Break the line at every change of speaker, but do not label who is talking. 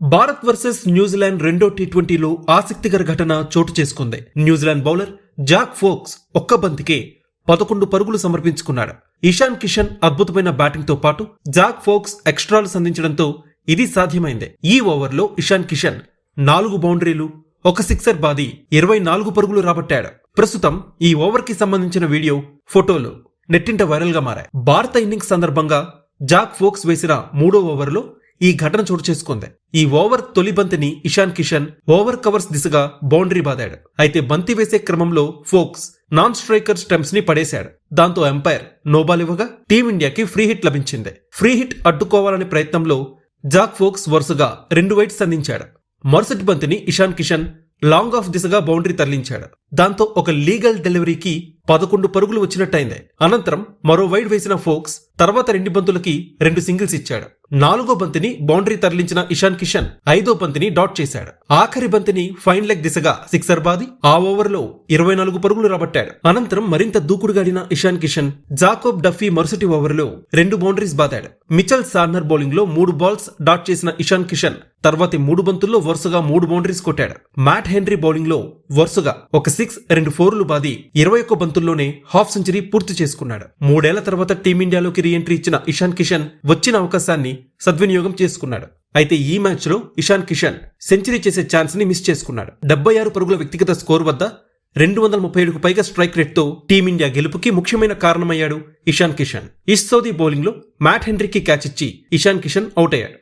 Bharat versus New Zealand రెండో టీ20లో ఆసక్తికర ఘటన చోటు చేసుకుంది. న్యూజిలాండ్ బౌలర్ జాక్ ఫోక్స్ ఒక్క బంతికే 11 పరుగులు సమర్పించుకున్నాడు. ఇషాన్ కిషన్ అద్భుతమైన బ్యాటింగ్ తో పాటు జాక్ ఫోక్స్ ఎక్స్ట్రాలు సంధించడంతో ఇది సాధ్యమైంది. ఈ ఓవర్లో ఇషాన్ కిషన్ 4 బౌండరీలు, ఒక సిక్సర్ బాది 24 పరుగులు రాబట్టాడు. ప్రస్తుతం ఈ ఓవర్ కి సంబంధించిన వీడియో, ఫోటోలు నెట్టింట వైరల్ గా మారాయి. భారత ఇన్నింగ్స్ సందర్భంగా జాక్ ఫోక్స్ వేసిన 3వ ఓవర్లో ఈ ఘటన చోటు చేసుకుంది. ఈ ఓవర్ తొలి బంతిని ఇషాన్ కిషన్ ఓవర్ కవర్స్ దిశగా బౌండరీ బాదాడు. అయితే బంతి వేసే క్రమంలో ఫోక్స్ నాన్ స్ట్రైకర్ స్టంప్స్ ని పడేశాడు. దాంతో ఎంపైర్ నోబాల్ ఇవ్వగా టీమిండియాకి ఫ్రీ హిట్ లభించింది. ఫ్రీ హిట్ అడ్డుకోవాలనే ప్రయత్నంలో జాక్ ఫోక్స్ వరుసగా 2 వైడ్స్ అందించాడు. మరుసటి బంతిని ఇషాన్ కిషన్ లాంగ్ ఆఫ్ దిశగా బౌండరీ తరలించాడు. దాంతో ఒక లీగల్ డెలివరీకి 11 పరుగులు వచ్చినట్టయింది. అనంతరం మరో వైడ్ వేసిన ఫోక్స్ తర్వాత 2 బంతులకి 2 సింగిల్స్ ఇచ్చాడు. 4వ బంతిని బౌండరీ తరలించిన ఇషాన్ కిషన్ 5వ బంతిని డాట్ చేశాడు. ఆఖరి బంతిని ఫైన్ లెగ్ దిశగా సిక్సర్ బాది ఆ ఓవర్లో 24 పరుగులు రాబట్టాడు. అనంతరం మరింత దూకుడుగాడిన ఇషాన్ కిషన్ జాకోబ్ డఫీ మరుసటి ఓవర్లో 2 బౌండరీస్ బాదాడు. మిచెల్ సార్నర్ బౌలింగ్ లో 3 బాల్స్ డాట్ చేసిన ఇషాన్ కిషన్ తర్వాతి 3 బంతుల్లో వరుసగా 3 బౌండరీస్ కొట్టాడు. మ్యాట్ హెన్రీ బౌలింగ్ లో వరుసగా ఒక 6, 2 4లు బాది 21 బంతుల్లోనే హాఫ్ సెంచరీ పూర్తి చేసుకున్నాడు. 3 ఏళ్ల తర్వాత టీమిండియాలోకి రీ-ఎంట్రీ ఇచ్చిన ఇషాన్ కిషన్ వచ్చిన అవకాశాన్ని సద్వినియోగం చేసుకున్నాడు. అయితే ఈ మ్యాచ్ లో ఇషాన్ కిషన్ సెంచరీ చేసే ఛాన్స్ ని మిస్ చేసుకున్నాడు. 76 పరుగుల వ్యక్తిగత స్కోర్ వద్ద 237కు పైగా స్ట్రైక్ రేట్ తో టీమిండియా గెలుపుకి ముఖ్యమైన కారణమయ్యాడు ఇషాన్ కిషన్. ఇష్ సౌదీ బౌలింగ్ లో మ్యాట్ హెన్రీకి క్యాచ్ ఇచ్చి ఇషాన్ కిషన్ అవుట్ అయ్యాడు.